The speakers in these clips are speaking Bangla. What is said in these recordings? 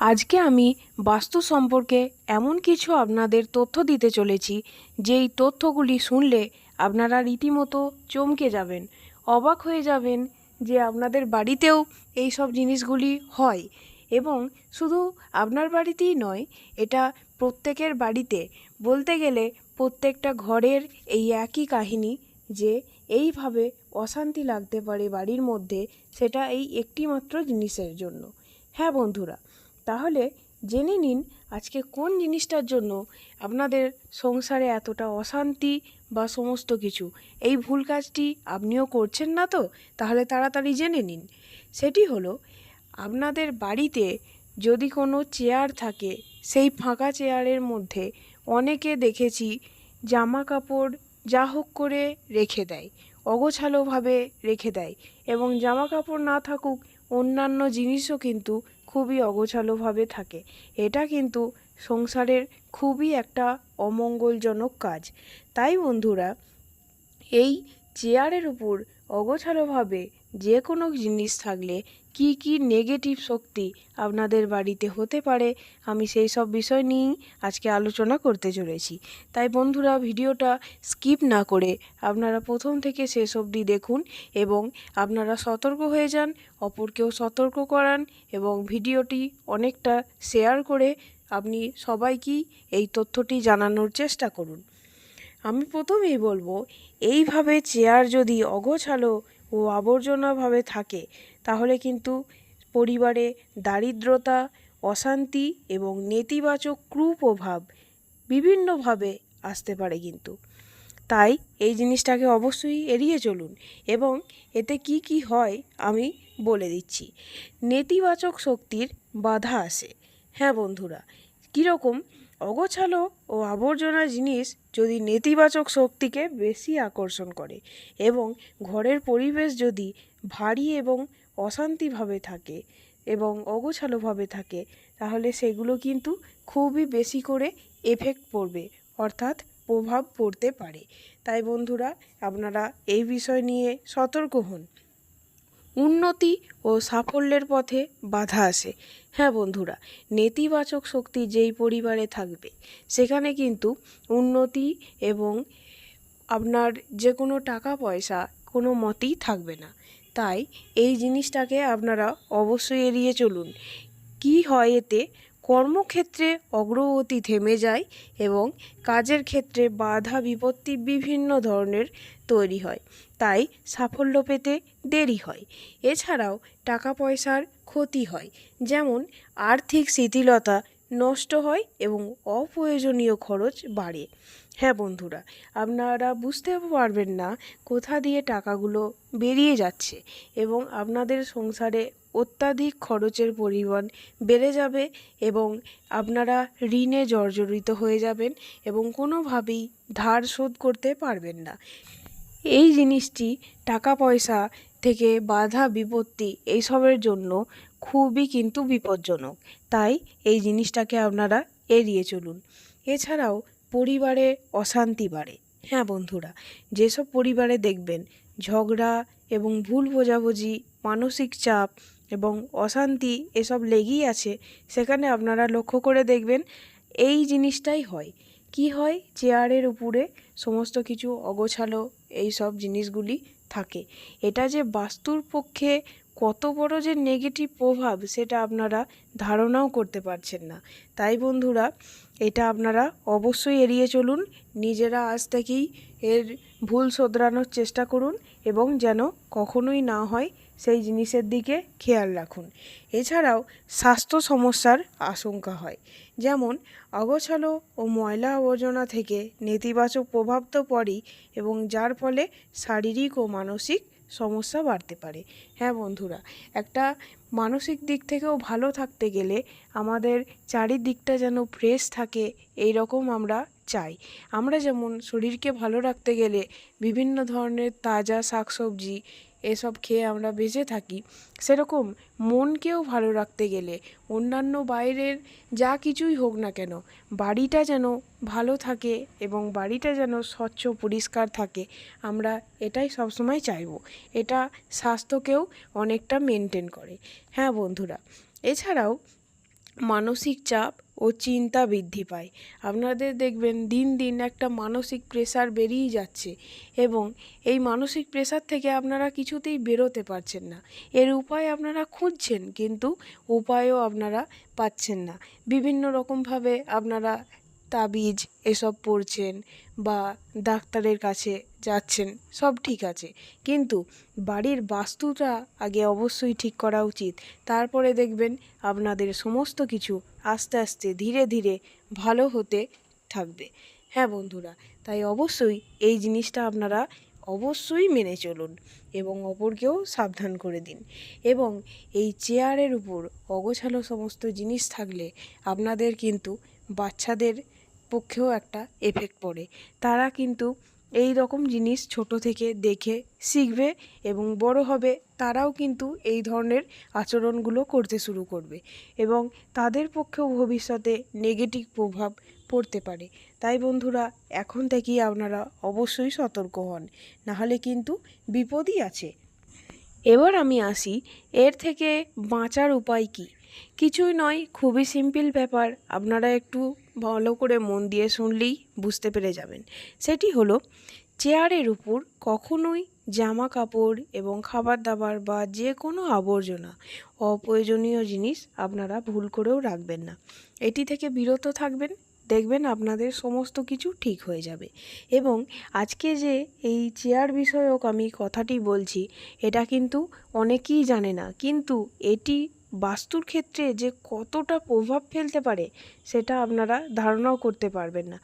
আজকে আমি বাস্তু সম্পর্কে এমন কিছু আপনাদের তথ্য দিতে চলেছি, যেই তথ্যগুলি শুনলে আপনারা রীতিমতো চমকে যাবেন, অবাক হয়ে যাবেন যে আপনাদের বাড়িতেও এই সব জিনিসগুলি হয়। এবং শুধু আপনার বাড়িতেই নয়, এটা প্রত্যেকের বাড়িতে, বলতে গেলে প্রত্যেকটা ঘরের এই একই কাহিনী যে এইভাবে অশান্তি লাগতে পারে বাড়ির মধ্যে, সেটা এই একটিমাত্র জিনিসের জন্য। হ্যাঁ বন্ধুরা, তাহলে জেনে নিন আজকে কোন জিনিসটার জন্য আপনাদের সংসারে এতটা অশান্তি বা সমস্ত কিছু। এই ভুল কাজটি আপনিও করছেন না তো? তাহলে তাড়াতাড়ি জেনে নিন। সেটি হলো, আপনাদের বাড়িতে যদি কোনো চেয়ার থাকে, সেই ফাঁকা চেয়ারের মধ্যে অনেকে দেখেছি জামা কাপড় যা হোক করে রেখে দেয়, অগোছালোভাবে রেখে দেয়। এবং জামা কাপড় না থাকুক, অন্যান্য জিনিসও কিন্তু খুবই অগোছালোভাবে থাকে। এটা কিন্তু সংসারের খুবই একটা অমঙ্গলজনক কাজ। তাই বন্ধুরা, এই চেয়ারের উপর অগোছালোভাবে যে কোনো জিনিস থাকলে কি কি নেগেটিভ শক্তি আপনাদের বাড়িতে হতে পারে, আমি সেই সব বিষয় নিয়েই আজকে আলোচনা করতে চলেছি। তাই বন্ধুরা, ভিডিওটা স্কিপ না করে আপনারা প্রথম থেকে শেষ অবধি দেখুন এবং আপনারা সতর্ক হয়ে যান, অপরকেও সতর্ক করান এবং ভিডিওটি অনেকটা শেয়ার করে আপনি সবাইকেই এই তথ্যটি জানানোর চেষ্টা করুন। আমি প্রথমেই বলবো, এইভাবে চেয়ার যদি অগোছালো ও আবর্জনাভাবে থাকে, তাহলে কিন্তু পরিবারে দারিদ্রতা, অশান্তি এবং নেতিবাচক কুপ্রভাব বিভিন্নভাবে আসতে পারে কিন্তু। তাই এই জিনিসটাকে অবশ্যই এড়িয়ে চলুন। এবং এতে কি কি হয় আমি বলে দিচ্ছি। নেতিবাচক শক্তির বাধা আসে। হ্যাঁ বন্ধুরা, কীরকম? অগোছালো ও আবর্জনা জিনিস যদি নেতিবাচক শক্তিকে বেশি আকর্ষণ করে এবং ঘরের পরিবেশ যদি ভারী এবং অশান্তিভাবে থাকে এবং অগোছালোভাবে থাকে, তাহলে সেগুলো কিন্তু খুবই বেশি করে এফেক্ট পড়বে, অর্থাৎ প্রভাব পড়তে পারে। তাই বন্ধুরা, আপনারা এই বিষয় নিয়ে সতর্ক হন। উন্নতি ও সাফল্যের পথে বাধা আসে। হ্যাঁ বন্ধুরা, নেতিবাচক শক্তি যেই পরিবারে থাকবে, সেখানে কিন্তু উন্নতি এবং আপনার যে কোনো টাকা পয়সা কোনো মতেই থাকবে না। তাই এই জিনিসটাকে আপনারা অবশ্যই এড়িয়ে চলুন। কি হয় এতে? কর্মক্ষেত্রে অগ্রগতি থেমে যায় এবং কাজের ক্ষেত্রে বাধা বিপত্তি বিভিন্ন ধরনের তৈরি হয়। তাই সাফল্য পেতে দেরি হয়। এছাড়াও টাকা পয়সার ক্ষতি হয়, যেমন আর্থিক শিথিলতা নষ্ট হয় এবং অপ্রয়োজনীয় খরচ বাড়ে। হ্যাঁ বন্ধুরা, আপনারা বুঝতে পারবেন না কোথা দিয়ে টাকাগুলো বেরিয়ে যাচ্ছে এবং আপনাদের সংসারে অত্যাধিক খরচের পরিমাণ বেড়ে যাবে এবং আপনারা ঋণে জর্জরিত হয়ে যাবেন এবং কোনোভাবেই ধার শোধ করতে পারবেন না। এই জিনিসটি টাকা পয়সা থেকে বাধা বিপত্তি এইসবের জন্য খুবই কিন্তু বিপজ্জনক। তাই এই জিনিসটাকে আপনারা এড়িয়ে চলুন। এছাড়াও পরিবারে অশান্তি বাড়ে। হ্যাঁ বন্ধুরা, যেসব পরিবারে দেখবেন ঝগড়া এবং ভুল বোঝাবুঝি, মানসিক চাপ এবং অশান্তি এসব লেগেই আছে, সেখানে আপনারা লক্ষ্য করে দেখবেন এই জিনিসটাই হয়। কি হয়? চেয়ারের উপরে সমস্ত কিছু অগোছালো এই সব জিনিসগুলি থাকে। এটা যে বাস্তুর পক্ষে কত বড় যে নেগেটিভ প্রভাব, সেটা আপনারা ধারণাও করতে পারছেন না। তাই বন্ধুরা, এটা আপনারা অবশ্যই এড়িয়ে চলুন। নিজেরা আজ থেকেই এর ভুল শোধরানোর চেষ্টা করুন এবং যেন কখনোই না হয় সেই জিনিসের দিকে খেয়াল রাখুন। এছাড়াও স্বাস্থ্য সমস্যার আশঙ্কা হয়, যেমন অগোছালো ও ময়লা আবর্জনা থেকে নেতিবাচক প্রভাব তো পড়েই এবং যার ফলে শারীরিক ও মানসিক সমস্যা বাড়তে পারে। হ্যাঁ বন্ধুরা, একটা মানসিক দিক থেকেও ভালো থাকতে গেলে আমাদের চারিদিকটা যেন ফ্রেশ থাকে, এই রকম আমরা চাই। আমরা যেমন শরীরকে ভালো রাখতে গেলে বিভিন্ন ধরনের তাজা শাকসবজি এসব খেয়ে আমরা বেঁচে থাকি, সেরকম মনকেও ভালো রাখতে গেলে অন্যান্য বাইরের যা কিছুই হোক না কেন, বাড়িটা যেন ভালো থাকে এবং বাড়িটা যেন স্বচ্ছ পরিষ্কার থাকে, আমরা এটাই সবসময় চাইবো। এটা স্বাস্থ্যকেও অনেকটা মেনটেন করে। হ্যাঁ বন্ধুরা, এছাড়াও মানসিক চাপ ও চিন্তা বৃদ্ধি পায়। আপনাদের দেখবেন দিন দিন একটা মানসিক প্রেশার বেড়েই যাচ্ছে এবং এই মানসিক প্রেশার থেকে আপনারা কিছুতেই বেরোতে পারছেন না। এর উপায় আপনারা খুঁজছেন, কিন্তু উপায়ও আপনারা পাচ্ছেন না। বিভিন্ন রকমভাবে আপনারা তাবিজ এসব পড়ছেন বা ডাক্তারের কাছে যাচ্ছেন, সব ঠিক আছে, কিন্তু বাড়ির বাস্তুটা আগে অবশ্যই ঠিক করা উচিত। তারপরে দেখবেন আপনাদের সমস্ত কিছু আস্তে আস্তে ধীরে ধীরে ভালো হতে থাকবে। হ্যাঁ বন্ধুরা, তাই অবশ্যই এই জিনিসটা আপনারা অবশ্যই মেনে চলুন এবং অপরকেও সাবধান করে দিন। এবং এই চেয়ারের উপর অগোছালো সমস্ত জিনিস থাকলে আপনাদের কিন্তু বাচ্চাদের পক্ষেও একটা এফেক্ট পড়ে। তারা কিন্তু এই রকম জিনিস ছোট থেকে দেখে শিখবে এবং বড় হবে তারাও কিন্তু এই ধরনের আচরণগুলো করতে শুরু করবে এবং তাদের পক্ষেও ভবিষ্যতে নেগেটিভ প্রভাব পড়তে পারে। তাই বন্ধুরা, এখন থেকেই আপনারা অবশ্যই সতর্ক হন, নাহলে কিন্তু বিপদই আছে। এবার আমি আসি এর থেকে বাঁচার উপায় কী। কিছুই নয়, খুবই সিম্পল ব্যাপার, আপনারা একটু ভালো করে মন দিয়ে শুনলেই বুঝতে পেরে যাবেন। সেটি হলো, চেয়ারের উপর কখনোই জামা কাপড় এবং খাবার দাবার বা যে কোনো আবর্জনা, অপ্রয়োজনীয় জিনিস আপনারা ভুল করেও রাখবেন না। এটি থেকে বিরত থাকবেন, দেখবেন আপনাদের সমস্ত কিছু ঠিক হয়ে যাবে। এবং আজকে যে এই চেয়ার বিষয়ক আমি কথাটি বলছি, এটা কিন্তু অনেকেই জানে না, কিন্তু এটি বাস্তুর ক্ষেত্রে যে কতটা প্রভাব ফেলতে পারে সেটা আপনারা ধারণাও করতে পারবেন না।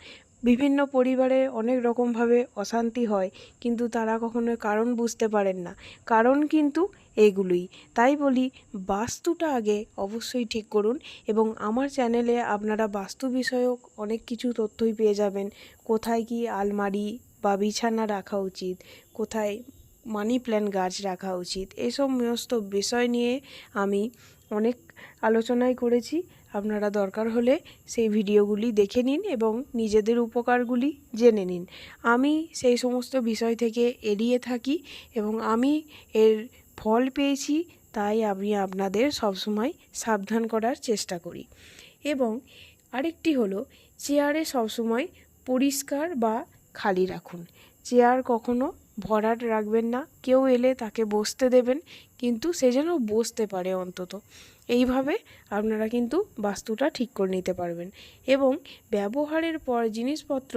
বিভিন্ন পরিবারে অনেক রকমভাবে অশান্তি হয়, কিন্তু তারা কখনো কারণ বুঝতে পারেন না। কারণ কিন্তু এগুলোই। তাই বলি, বাস্তুটা আগে অবশ্যই ঠিক করুন এবং আমার চ্যানেলে আপনারা বাস্তু বিষয়ক অনেক কিছু তথ্যই পেয়ে যাবেন। কোথায় কি আলমারি বা বিছানা রাখা উচিত, কোথায় মানি প্ল্যান্ট গাছ রাখা উচিত, এসব সমস্ত বিষয় নিয়ে আমি অনেক আলোচনাই করেছি। আপনারা দরকার হলে সেই ভিডিওগুলি দেখে নিন এবং নিজেদের উপকারগুলি জেনে নিন। আমি সেই সমস্ত বিষয় থেকে এড়িয়ে থাকি এবং আমি এর ফল পেয়েছি, তাই আমি আপনাদের সবসময় সাবধান করার চেষ্টা করি। এবং আরেকটি হলো, চেয়ারে সবসময় পরিষ্কার বা খালি রাখুন। চেয়ার কখনো ভরাট রাখবেন না। কেউ এলে তাকে বসতে দেবেন, কিন্তু সে যেন বসতে পারে অন্তত। এইভাবে আপনারা কিন্তু বাস্তুটা ঠিক করে নিতে পারবেন। এবং ব্যবহারের পর জিনিসপত্র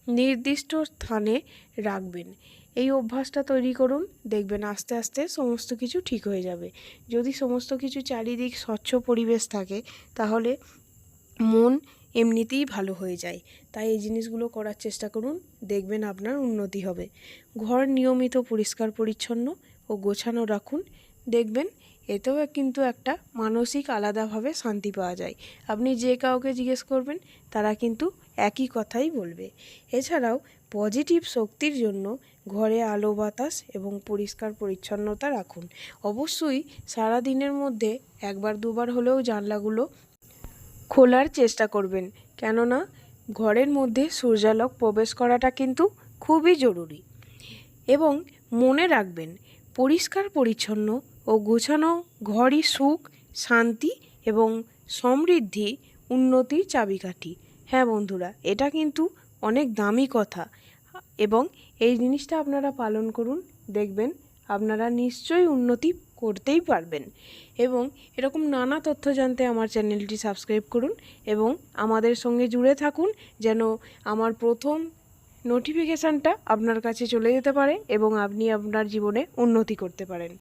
নির্দিষ্ট স্থানে রাখবেন। এই অভ্যাসটা তৈরি করুন, দেখবেন আস্তে আস্তে সমস্ত কিছু ঠিক হয়ে যাবে। যদি সমস্ত কিছু চারিদিক স্বচ্ছ পরিবেশ থাকে, তাহলে মন এমনিতেই ভালো হয়ে যায়। তাই এই জিনিসগুলো করার চেষ্টা করুন, দেখবেন আপনার উন্নতি হবে। ঘর নিয়মিত পরিষ্কার পরিচ্ছন্ন ও গোছানো রাখুন, দেখবেন এতেও কিন্তু একটা মানসিক আলাদাভাবে শান্তি পাওয়া যায়। আপনি যে কাউকে জিজ্ঞেস করবেন, তারা কিন্তু একই কথাই বলবে। এছাড়াও পজিটিভ শক্তির জন্য ঘরে আলো বাতাস এবং পরিষ্কার পরিচ্ছন্নতা রাখুন। অবশ্যই সারা দিনের মধ্যে একবার দুবার হলেও জানলাগুলো খোলার চেষ্টা করবেন, কেননা ঘরের মধ্যে সূর্যালোক প্রবেশ করাটা কিন্তু খুবই জরুরি। এবং মনে রাখবেন, পরিষ্কার পরিচ্ছন্ন ও গোছানো ঘরই সুখ, শান্তি এবং সমৃদ্ধি, উন্নতির চাবিকাঠি। হ্যাঁ বন্ধুরা, এটা কিন্তু অনেক দামি কথা এবং এই জিনিসটা আপনারা পালন করুন, দেখবেন আপনারা নিশ্চয়ই উন্নতি করতেই পারবেন। এবং এরকম নানা তথ্য জানতে আমার চ্যানেলটি সাবস্ক্রাইব করুন এবং আমাদের সঙ্গে জুড়ে থাকুন, যেন আমার প্রথম নোটিফিকেশানটা আপনার কাছে চলে যেতে পারে এবং আপনি আপনার জীবনে উন্নতি করতে পারেন।